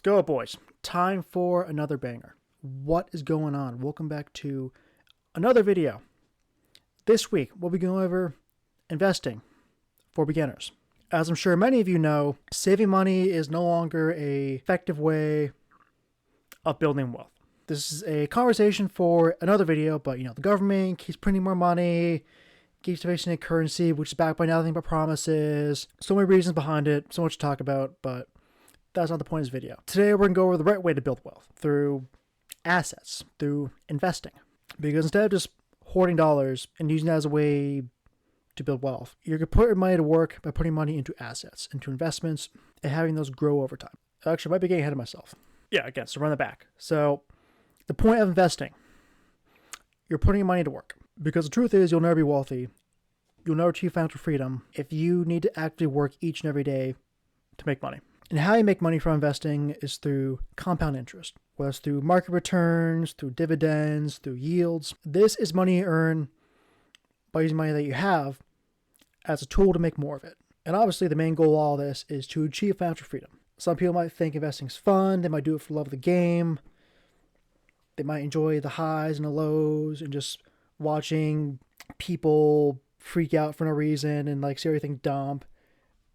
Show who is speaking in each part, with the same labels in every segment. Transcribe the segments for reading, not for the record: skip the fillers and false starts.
Speaker 1: Go, boys. Time for another banger. What is going on? Welcome back to another video. This week, we'll be going over investing for beginners. As I'm sure many of you know, saving money is no longer an effective way of building wealth. This is a conversation for another video, but the government keeps printing more money, keeps facing a currency which is backed by nothing but promises. So many reasons behind it, so much to talk about, but that's not the point of this video. Today we're going to go over the right way to build wealth through assets, through investing. Because instead of just hoarding dollars and using that as a way to build wealth, you're going to put your money to work by putting money into assets, into investments, and having those grow over time. Actually, I might be getting ahead of myself. Again, so run it back. So the point of investing, you're putting your money to work. Because the truth is, you'll never be wealthy. You'll never achieve financial freedom if you need to actively work each and every day to make money. And how you make money from investing is through compound interest, whether it's through market returns, through dividends, through yields. This is money you earn by using money that you have as a tool to make more of it. And obviously the main goal of all this is to achieve financial freedom. Some people might think investing is fun. They might do it for the love of the game. They might enjoy the highs and the lows and just watching people freak out for no reason and see everything dump.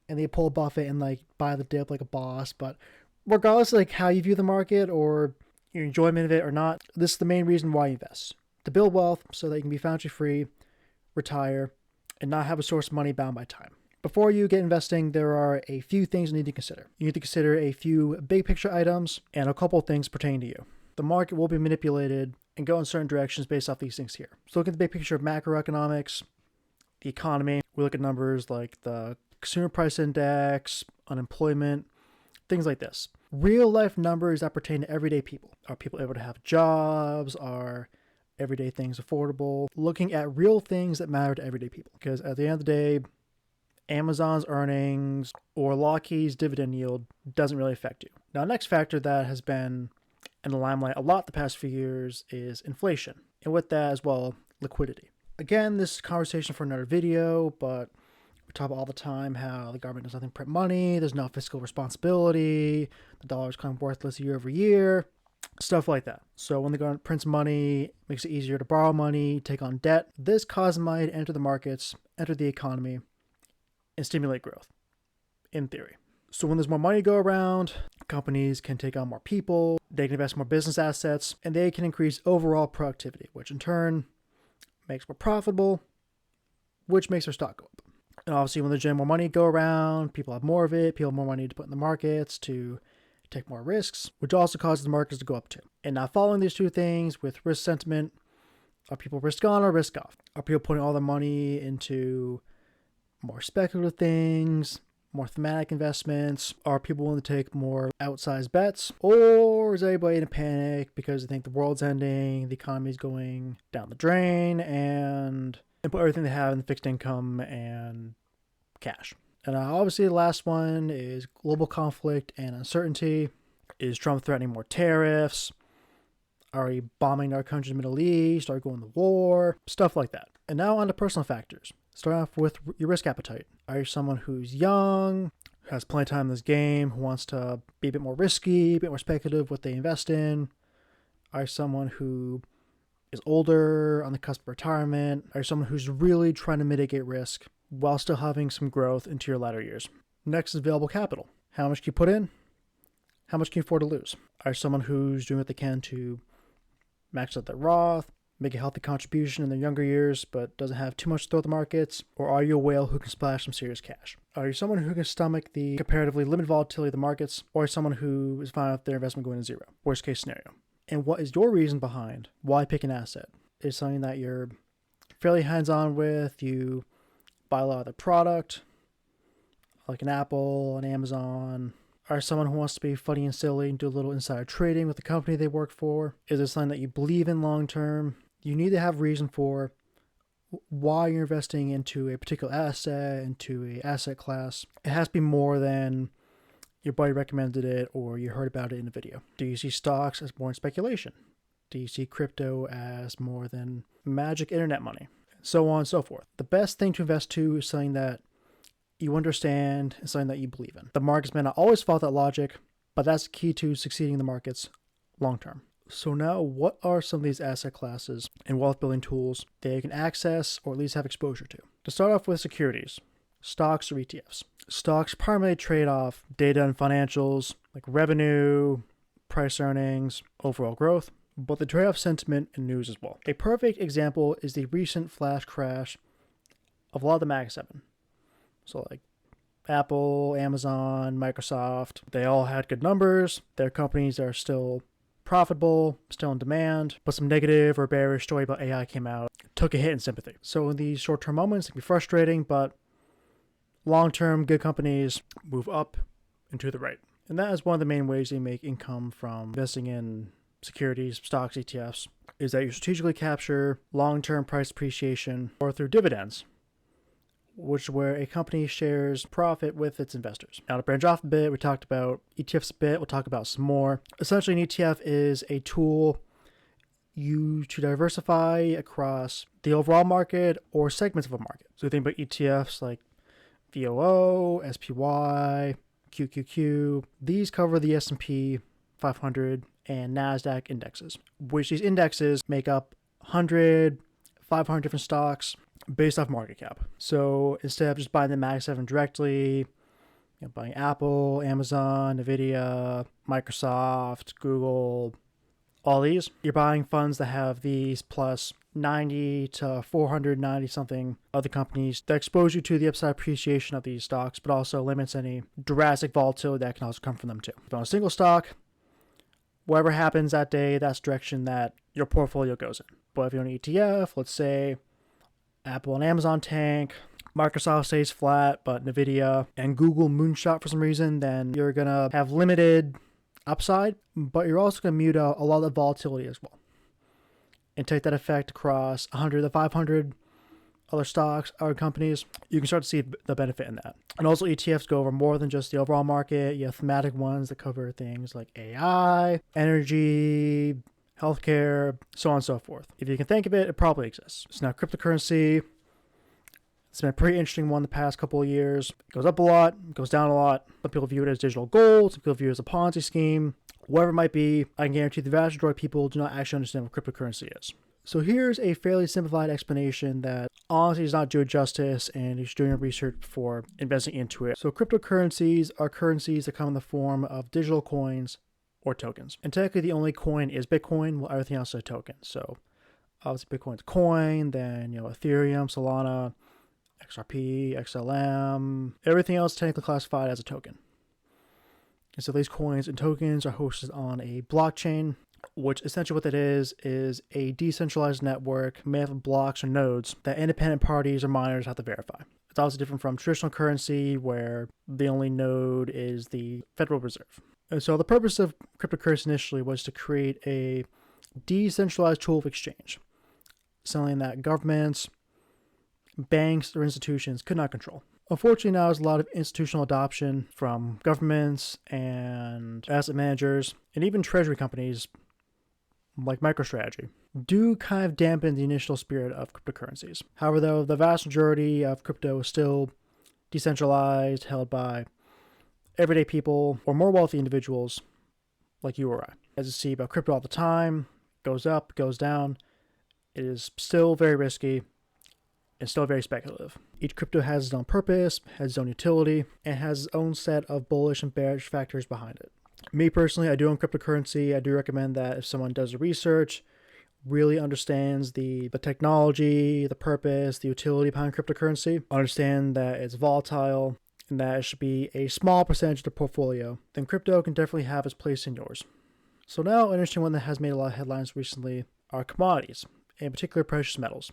Speaker 1: And they pull a Buffett and buy the dip like a boss. But regardless of how you view the market or your enjoyment of it or not, this is the main reason why you invest. To build wealth so that you can be financially free, retire, and not have a source of money bound by time. Before you get investing, there are a few things you need to consider. You need to consider a few big picture items and a couple of things pertaining to you. The market will be manipulated and go in certain directions based off these things here. So look at the big picture of macroeconomics, the economy. We look at numbers like the consumer price index, unemployment, things like this. Real life numbers that pertain to everyday people. Are people able to have jobs? Are everyday things affordable? Looking at real things that matter to everyday people. Because at the end of the day, Amazon's earnings or Lockheed's dividend yield doesn't really affect you. Now, next factor that has been in the limelight a lot the past few years is inflation. And with that as well, liquidity. Again, this is a conversation for another video, but we talk about all the time how the government does nothing print money, there's no fiscal responsibility, the dollar's kind of worthless year over year, stuff like that. So when the government prints money, it makes it easier to borrow money, take on debt. This causes money to enter the markets, enter the economy, and stimulate growth, in theory. So when there's more money to go around, companies can take on more people, they can invest more business assets, and they can increase overall productivity, which in turn makes more profitable, which makes their stock go up. And obviously when there's more money to go around, people have more of it, people have more money to put in the markets to take more risks, which also causes the markets to go up too. And now following these two things with risk sentiment, are people risk on or risk off? Are people putting all their money into more speculative things, more thematic investments? Are people willing to take more outsized bets? Or is everybody in a panic because they think the world's ending, the economy's going down the drain, and put everything they have in fixed income and cash? And obviously the last one is global conflict and uncertainty. Is Trump threatening more tariffs? Are we bombing our country in the Middle East? Are we going to war? Stuff like that. And now on to personal factors. Start off with your risk appetite. Are you someone who's young, who has plenty of time in this game, who wants to be a bit more risky, a bit more speculative what they invest in? Are you someone who is older, on the cusp of retirement? Are you someone who's really trying to mitigate risk while still having some growth into your latter years? Next is available capital. How much can you put in? How much can you afford to lose? Are you someone who's doing what they can to max out their Roth, make a healthy contribution in their younger years, but doesn't have too much to throw at the markets? Or are you a whale who can splash some serious cash? Are you someone who can stomach the comparatively limited volatility of the markets? Or someone who is fine with their investment going to zero? Worst case scenario. And what is your reason behind why pick an asset? Is something that you're fairly hands-on with? You buy a lot of the product, like an Apple, an Amazon? Are someone who wants to be funny and silly and do a little insider trading with the company they work for? Is it something that you believe in long-term? You need to have reason for why you're investing into a particular asset, into a asset class. It has to be more than your buddy recommended it or you heard about it in a video. Do you see stocks as more in speculation? Do you see crypto as more than magic internet money? So on and so forth. The best thing to invest to is something that you understand and something that you believe in. The markets may not always follow that logic, but that's key to succeeding in the markets long term. So now, what are some of these asset classes and wealth building tools that you can access or at least have exposure to? To start off with securities, stocks or ETFs. Stocks primarily trade off data and financials like revenue, price earnings, overall growth, but they trade off sentiment and news as well. A perfect example is the recent flash crash of a lot of the Mag 7. So like Apple, Amazon, Microsoft, they all had good numbers. Their companies are still profitable, still in demand, but some negative or bearish story about AI came out, took a hit in sympathy. So in these short-term moments, it can be frustrating, but long-term good companies move up and to the right. And that is one of the main ways you make income from investing in securities, stocks, ETFs, is that you strategically capture long-term price appreciation or through dividends, which is where a company shares profit with its investors. Now to branch off a bit, we talked about ETFs a bit, we'll talk about some more. Essentially, an ETF is a tool used to diversify across the overall market or segments of a market. So think about ETFs like VOO, SPY, QQQ. These cover the S&P 500 and NASDAQ indexes, which these indexes make up 100, 500 different stocks based off market cap. So instead of just buying the Mag 7 directly, buying Apple, Amazon, Nvidia, Microsoft, Google, all these, you're buying funds that have these plus 90 to 490 something other companies that expose you to the upside appreciation of these stocks, but also limits any drastic volatility that can also come from them too. If on a single stock, whatever happens that day, that's the direction that your portfolio goes in. But if you're on an ETF, let's say Apple and Amazon tank, Microsoft stays flat, but Nvidia and Google moonshot for some reason, then you're going to have limited upside, but you're also going to mute out a lot of the volatility as well. And take that effect across 100 to 500 other stocks, other companies, you can start to see the benefit in that. And also ETFs go over more than just the overall market. You have thematic ones that cover things like AI, energy, healthcare, so on and so forth. If you can think of it, it probably exists. So now cryptocurrency, it's been a pretty interesting one the past couple of years. It goes up a lot, it goes down a lot. Some people view it as digital gold, some people view it as a Ponzi scheme. Whatever it might be, I can guarantee the vast majority of people do not actually understand what cryptocurrency is. So here's a fairly simplified explanation that honestly does not do it justice, and you should do your research before investing into it. So cryptocurrencies are currencies that come in the form of digital coins or tokens. And technically the only coin is Bitcoin, while everything else is a token. So obviously Bitcoin's a coin, then Ethereum, Solana, XRP, XLM, everything else technically classified as a token. And so these coins and tokens are hosted on a blockchain, which essentially what that is a decentralized network made up of blocks or nodes that independent parties or miners have to verify. It's also different from traditional currency where the only node is the Federal Reserve. And so the purpose of cryptocurrency initially was to create a decentralized tool of exchange, something that governments, banks, or institutions could not control. Unfortunately, now there's a lot of institutional adoption from governments and asset managers and even treasury companies like MicroStrategy do kind of dampen the initial spirit of cryptocurrencies. However, though, the vast majority of crypto is still decentralized, held by everyday people or more wealthy individuals like you or I. As you see about crypto all the time, goes up, goes down. It is still very risky. It's still very speculative. Each crypto has its own purpose, has its own utility, and has its own set of bullish and bearish factors behind it. Me personally, I do own cryptocurrency. I do recommend that if someone does the research, really understands the technology, the purpose, the utility behind cryptocurrency, understand that it's volatile, and that it should be a small percentage of the portfolio, then crypto can definitely have its place in yours. So now, an interesting one that has made a lot of headlines recently are commodities, in particular precious metals.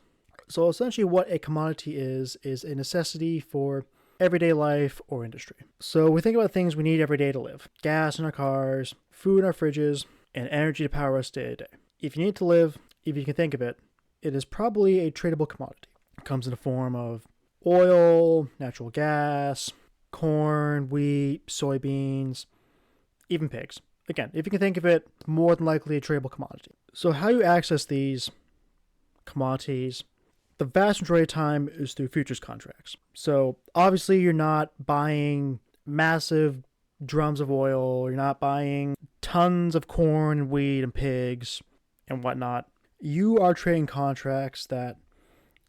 Speaker 1: So essentially what a commodity is a necessity for everyday life or industry. So we think about things we need every day to live. Gas in our cars, food in our fridges, and energy to power us day to day. If you need to live, if you can think of it, it is probably a tradable commodity. It comes in the form of oil, natural gas, corn, wheat, soybeans, even pigs. Again, if you can think of it, more than likely a tradable commodity. So how you access these commodities, the vast majority of time is through futures contracts. So obviously you're not buying massive drums of oil. You're not buying tons of corn, wheat, and pigs and whatnot. You are trading contracts that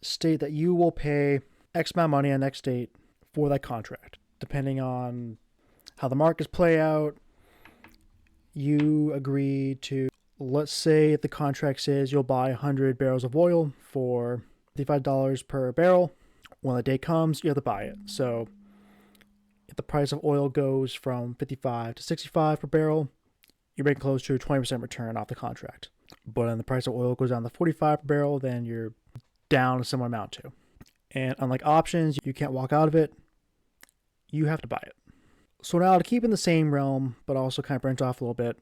Speaker 1: state that you will pay X amount of money on X date for that contract. Depending on how the markets play out, you agree to, let's say if the contract says you'll buy 100 barrels of oil for $55 per barrel. When the day comes, you have to buy it. So if the price of oil goes from 55 to 65 per barrel, you're making close to a 20% return off the contract. But when the price of oil goes down to 45 per barrel, then you're down a similar amount too. And unlike options, you can't walk out of it. You have to buy it. So now to keep in the same realm, but also kind of branch off a little bit,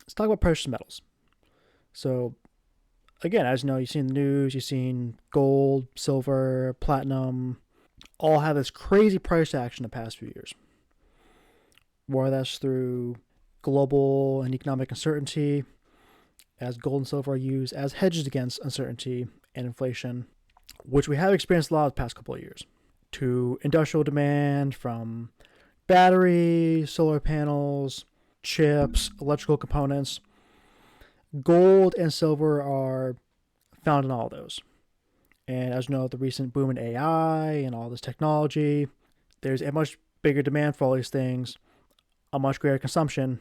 Speaker 1: let's talk about precious metals. So again, as you know, you've seen the news, you've seen gold, silver, platinum, all have this crazy price action the past few years. Whether that's through global and economic uncertainty, as gold and silver are used as hedges against uncertainty and inflation, which we have experienced a lot the past couple of years, to industrial demand from batteries, solar panels, chips, electrical components. Gold and silver are found in all those. And as you know, the recent boom in AI and all this technology, there's a much bigger demand for all these things, a much greater consumption,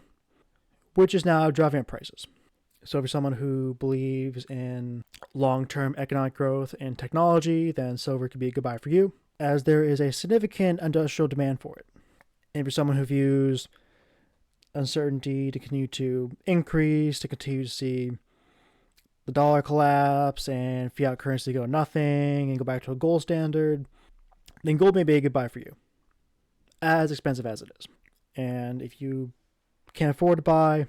Speaker 1: which is now driving up prices. So if you're someone who believes in long-term economic growth and technology, then silver could be a good buy for you, as there is a significant industrial demand for it. And if you're someone who views uncertainty to continue to increase, to continue to see the dollar collapse and fiat currency go nothing and go back to a gold standard, then gold may be a good buy for you, as expensive as it is. And if you can't afford to buy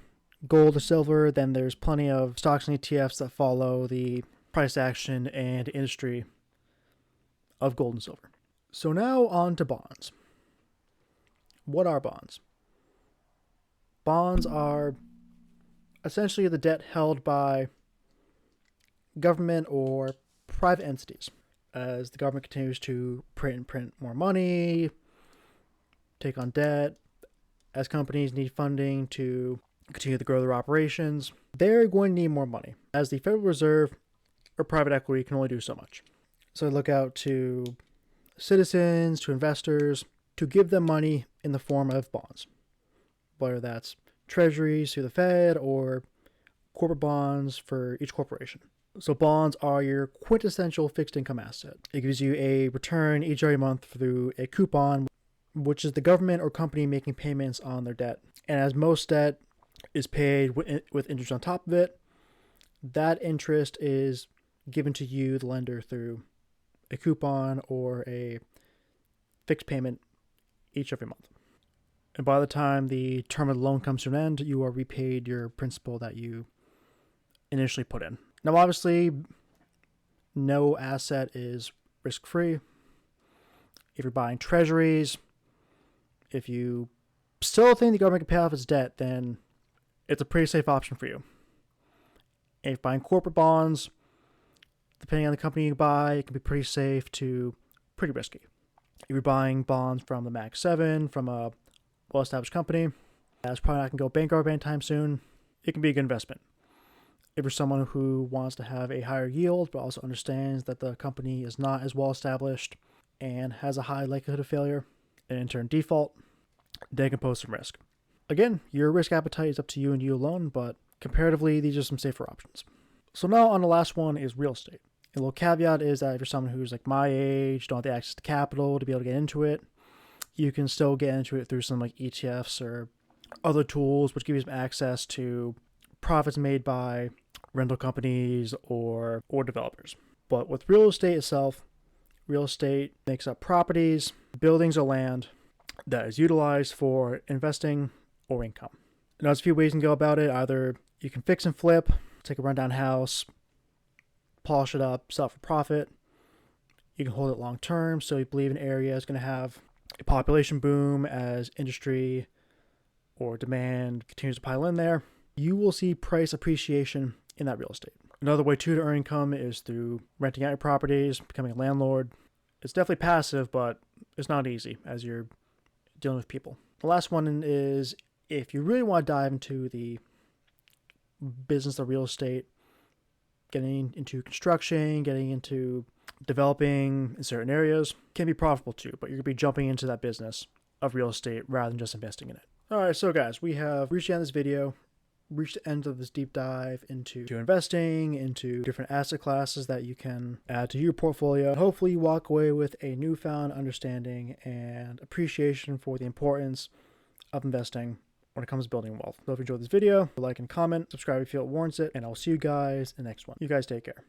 Speaker 1: gold or silver, then there's plenty of stocks and ETFs that follow the price action and industry of gold and silver. So now on to bonds. What are bonds? Bonds are essentially the debt held by government or private entities. As the government continues to print more money, take on debt, as companies need funding to continue to grow their operations, they're going to need more money, as the Federal Reserve or private equity can only do so much. So look out to citizens, to investors, to give them money in the form of bonds, whether that's treasuries through the Fed or corporate bonds for each corporation. So bonds are your quintessential fixed income asset. It gives you a return each every month through a coupon, which is the government or company making payments on their debt. And as most debt is paid with interest on top of it, that interest is given to you, the lender, through a coupon or a fixed payment each every month. And by the time the term of the loan comes to an end, you are repaid your principal that you initially put in. Now, obviously, no asset is risk-free. If you're buying treasuries, if you still think the government can pay off its debt, then it's a pretty safe option for you. And if you're buying corporate bonds, depending on the company you buy, it can be pretty safe to pretty risky. If you're buying bonds from the Mag 7, from a well-established company that's probably not going to go bankrupt anytime soon, it can be a good investment. If you're someone who wants to have a higher yield, but also understands that the company is not as well-established and has a high likelihood of failure, and in turn default, they can pose some risk. Again, your risk appetite is up to you and you alone, but comparatively, these are some safer options. So now on the last one is real estate. A little caveat is that if you're someone who's like my age, don't have the access to capital to be able to get into it, you can still get into it through some like ETFs or other tools which give you some access to profits made by rental companies or developers. But with real estate itself, real estate makes up properties, buildings, or land that is utilized for investing or income. Now, there's a few ways you can go about it. Either you can fix and flip, take a rundown house, polish it up, sell it for profit. You can hold it long term, so you believe an area is going to have a population boom as industry or demand continues to pile in there. You will see price appreciation in that real estate. Another way too to earn income is through renting out your properties, becoming a landlord. It's definitely passive, but it's not easy, as you're dealing with people. The last one is if you really want to dive into the business of real estate, getting into construction, getting into developing in certain areas can be profitable too, but you're going to be jumping into that business of real estate rather than just investing in it. All right, so guys, we have reached the end of this video, reached the end of this deep dive into investing, into different asset classes that you can add to your portfolio. Hopefully you walk away with a newfound understanding and appreciation for the importance of investing when it comes to building wealth. So if you enjoyed this video, like and comment, subscribe if you feel it warrants it, and I'll see you guys in the next one. You guys take care.